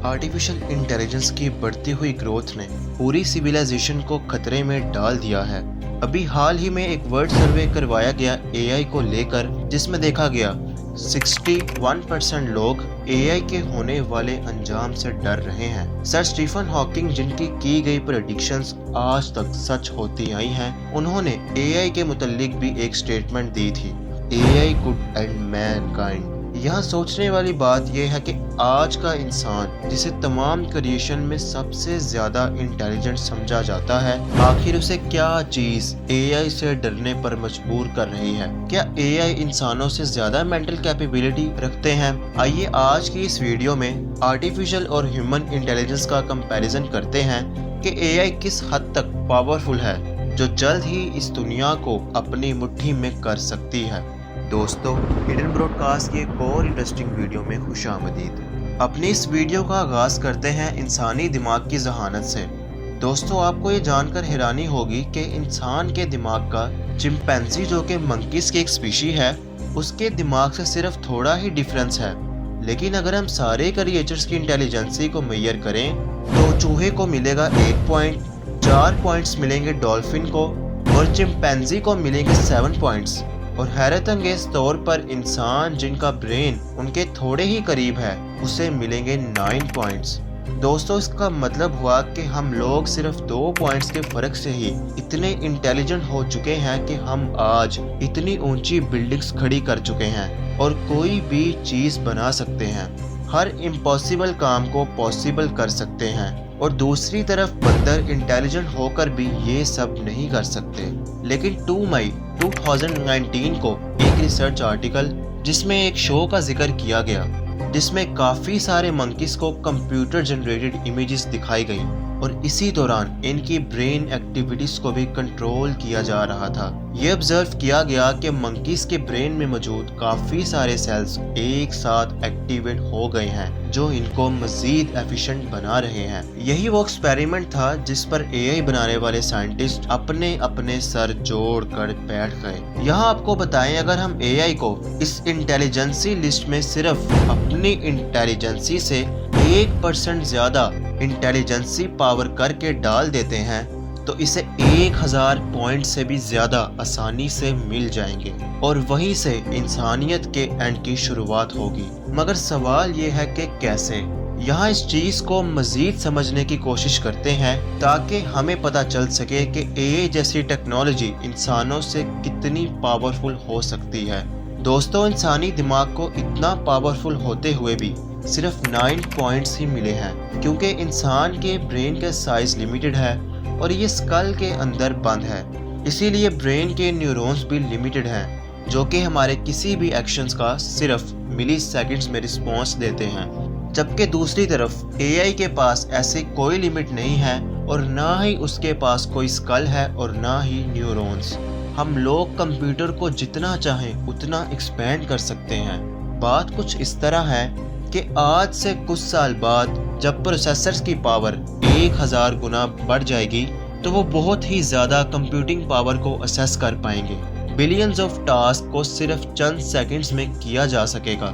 Artificial intelligence की बढ़ती हुई ग्रोथ ने पूरी सिविलाइजेशन को खतरे में डाल दिया है। अभी हाल ही में एक वर्ल्ड सर्वे करवाया गया एआई को लेकर, जिसमें देखा गया 61% लोग एआई के होने वाले अंजाम से डर रहे हैं। सर स्टीफन हॉकिंग, जिनकी की गई प्रेडिक्शंस आज तक सच होती आई हैं, उन्होंने एआई के मुतल्लिक भी एक स्टेटमेंट दी थी, एआई कुड एंड मैनकाइंड। यहाँ सोचने वाली बात यह है कि आज का इंसान, जिसे तमाम क्रिएशन में सबसे ज्यादा इंटेलिजेंट समझा जाता है, आखिर उसे क्या चीज एआई से डरने पर मजबूर कर रही है? क्या एआई इंसानों से ज्यादा मेंटल कैपेबिलिटी रखते हैं? आइए आज की इस वीडियो में आर्टिफिशियल और ह्यूमन इंटेलिजेंस का कंपैरिजन करते हैं कि एआई किस हद तक पावरफुल है, जो जल्द ही इस दुनिया को अपनी मुट्ठी में कर सकती है। दोस्तों, हिडन ब्रॉडकास्ट की एक और इंटरेस्टिंग वीडियो में खुशामदीद। अपनी इस वीडियो का आगाज करते हैं इंसानी दिमाग की जहानत से। दोस्तों, आपको ये जानकर हैरानी होगी कि इंसान के दिमाग का चिंपैंजी, जो कि मंकीज की एक स्पीशी है, उसके दिमाग से सिर्फ थोड़ा ही डिफरेंस है। लेकिन अगर हम सारे क्रिएचर्स की इंटेलिजेंसी को मेजर करें तो चूहे को मिलेगा 1 पॉइंट, 4 पॉइंट्स मिलेंगे डॉल्फिन को और चिंपैंजी को मिलेंगे 7 पॉइंट्स। और हैरत अंगेज तौर पर इंसान, जिनका ब्रेन उनके थोड़े ही करीब है, उसे मिलेंगे 9 पॉइंट्स। दोस्तों, इसका मतलब हुआ कि हम लोग सिर्फ 2 पॉइंट्स के फर्क से ही इतने इंटेलिजेंट हो चुके हैं कि हम आज इतनी ऊंची बिल्डिंग्स खड़ी कर चुके हैं और कोई भी चीज बना सकते हैं, हर इम्पॉसिबल काम को पॉसिबल कर सकते हैं। और दूसरी तरफ बंदर इंटेलिजेंट होकर भी ये सब नहीं कर सकते। लेकिन 2 मई 2019 को एक रिसर्च आर्टिकल, जिसमें एक शो का जिक्र किया गया, जिसमें काफी सारे मंकीज को कंप्यूटर जनरेटेड इमेजेस दिखाई गई और इसी दौरान इनकी ब्रेन एक्टिविटीज को भी कंट्रोल किया जा रहा था। ये ऑब्जर्व किया गया कि मंकीज के ब्रेन में मौजूद काफी सारे सेल्स एक साथ एक्टिवेट हो गए हैं, जो इनको मजीद एफिशिएंट बना रहे हैं। यही वो एक्सपेरिमेंट था जिस पर एआई बनाने वाले साइंटिस्ट अपने अपने सर जोड़ कर बैठ गए। यहाँ आपको बताएं, अगर हम एआई को इस इंटेलिजेंसी लिस्ट में सिर्फ अपनी इंटेलिजेंसी से 1% ज्यादा इंटेलिजेंसी पावर करके डाल देते हैं तो इसे 1000 पॉइंट से भी ज्यादा आसानी से मिल जाएंगे और वहीं से इंसानियत के एंड की शुरुआत होगी। मगर सवाल ये है कि कैसे? यहाँ इस चीज को मजीद समझने की कोशिश करते हैं ताकि हमें पता चल सके कि एआई जैसी टेक्नोलॉजी इंसानों से कितनी पावरफुल हो सकती है। दोस्तों, इंसानी दिमाग को इतना पावरफुल होते हुए भी सिर्फ 9 पॉइंट्स ही मिले हैं, क्योंकि इंसान के ब्रेन का साइज लिमिटेड है और ये स्कल के अंदर बंद है। इसीलिए ब्रेन के न्यूरॉन्स भी लिमिटेड हैं, जो कि हमारे किसी भी एक्शंस का सिर्फ मिली सेकेंड्स में रिस्पॉन्स देते हैं। जबकि दूसरी तरफ एआई के पास ऐसी कोई लिमिट नहीं है और ना ही उसके पास कोई स्कल है और ना ही न्यूरॉन्स। हम लोग कंप्यूटर को जितना चाहें उतना एक्सपेंड कर सकते हैं। बात कुछ इस तरह है कि आज से कुछ साल बाद जब प्रोसेसर्स की पावर 1000 गुना बढ़ जाएगी तो वो बहुत ही ज़्यादा कंप्यूटिंग पावर को असेस कर पाएंगे। बिलियंस ऑफ टास्क को सिर्फ चंद सेकंड्स में किया जा सकेगा।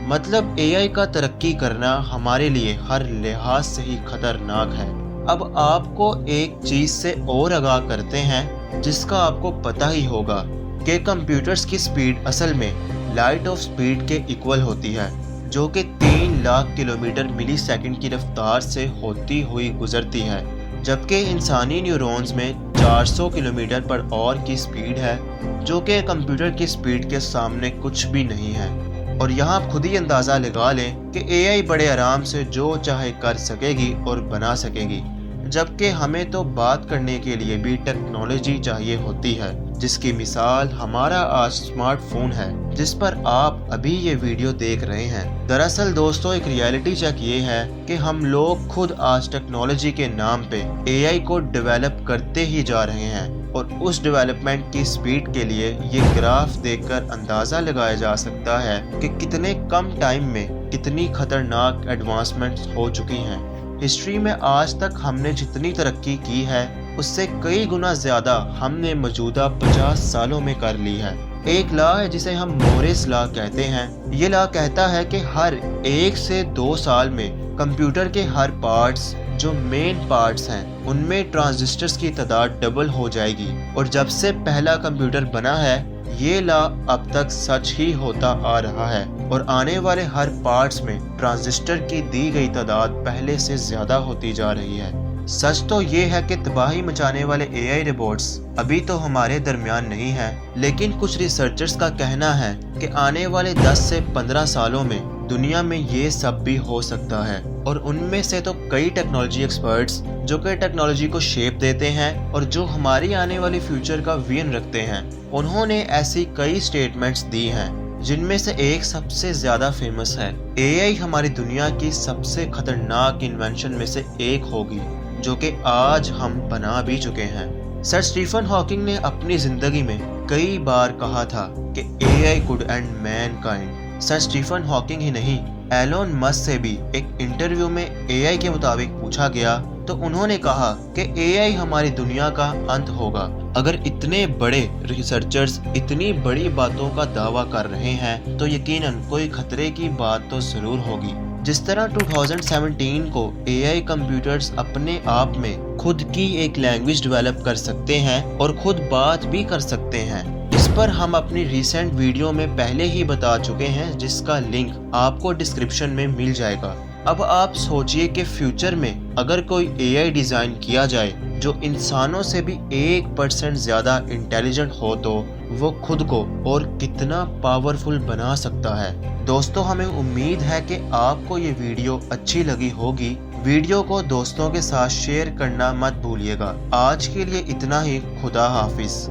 मतलब एआई का तरक्की करना हमारे लिए हर लिहाज से ही खतरनाक है। अब आपको एक चीज़ से और आगाह करते हैं, जिसका आपको पता ही होगा कि कंप्यूटर्स की स्पीड असल में लाइट ऑफ स्पीड के इक्वल होती है, जो कि 3 लाख किलोमीटर मिली सेकंड की रफ्तार से होती हुई गुजरती है। जबकि इंसानी न्यूरॉन्स में 400 किलोमीटर पर आवर की स्पीड है, जो कि कंप्यूटर की स्पीड के सामने कुछ भी नहीं है। और यहाँ आप खुद ही अंदाज़ा लगा लें कि एआई बड़े आराम से जो चाहे कर सकेगी और बना सकेगी, जबकि हमें तो बात करने के लिए भी टेक्नोलॉजी चाहिए होती है, जिसकी मिसाल हमारा आज स्मार्टफोन है, जिस पर आप अभी ये वीडियो देख रहे हैं। दरअसल दोस्तों, एक रियलिटी चेक ये है कि हम लोग खुद आज टेक्नोलॉजी के नाम पे एआई को डेवलप करते ही जा रहे हैं और उस डेवलपमेंट की स्पीड के लिए ये ग्राफ देखकर अंदाज़ा लगाया जा सकता है कि कितने कम टाइम में कितनी खतरनाक एडवांसमेंट्स हो चुकी हैं। हिस्ट्री में आज तक हमने जितनी तरक्की की है उससे कई गुना ज्यादा हमने मौजूदा 50 सालों में कर ली है। एक लॉ है जिसे हम मोरिस लॉ कहते हैं। ये लॉ कहता है कि हर 1 से 2 साल में कंप्यूटर के हर पार्ट्स जो मेन पार्ट्स हैं उनमें ट्रांजिस्टर्स की तादाद डबल हो जाएगी और जब से पहला कंप्यूटर बना है ये लॉ अब तक सच ही होता आ रहा है और आने वाले हर पार्ट्स में ट्रांजिस्टर की दी गई तादाद पहले से ज्यादा होती जा रही है। सच तो ये है कि तबाही मचाने वाले AI रोबोट्स अभी तो हमारे दरमियान नहीं हैं, लेकिन कुछ रिसर्चर्स का कहना है कि आने वाले 10 से 15 सालों में दुनिया में ये सब भी हो सकता है और उनमें से तो कई टेक्नोलॉजी एक्सपर्ट्स जो कि टेक्नोलॉजी को शेप देते हैं और जो हमारी आने वाली फ्यूचर का विजन रखते हैं, उन्होंने ऐसी कई स्टेटमेंट्स दी हैं जिनमें से एक सबसे ज्यादा फेमस है। AI हमारी दुनिया की सबसे खतरनाक इन्वेंशन में से एक होगी जो कि आज हम बना भी चुके हैं। सर स्टीफन हॉकिंग ने अपनी जिंदगी में कई बार कहा था कि AI could end mankind। Sir Stephen Hawking ही नहीं, एलोन मस्क से भी एक इंटरव्यू में AI के मुताबिक पूछा गया तो उन्होंने कहा कि AI हमारी दुनिया का अंत होगा। अगर इतने बड़े रिसर्चर्स इतनी बड़ी बातों का दावा कर रहे हैं तो यकीनन कोई खतरे की बात तो जरूर होगी। जिस तरह 2017 को AI कंप्यूटर्स अपने आप में खुद की एक लैंग्वेज डेवलप कर सकते हैं और खुद बात भी कर सकते हैं, इस पर हम अपनी रीसेंट वीडियो में पहले ही बता चुके हैं जिसका लिंक आपको डिस्क्रिप्शन में मिल जाएगा। अब आप सोचिए कि फ्यूचर में अगर कोई AI डिजाइन किया जाए जो इंसानों से भी 1% ज्यादा इंटेलिजेंट हो तो वो खुद को और कितना पावरफुल बना सकता है। दोस्तों हमें उम्मीद है कि आपको ये वीडियो अच्छी लगी होगी। वीडियो को दोस्तों के साथ शेयर करना मत भूलिएगा। आज के लिए इतना ही। खुदा हाफिज।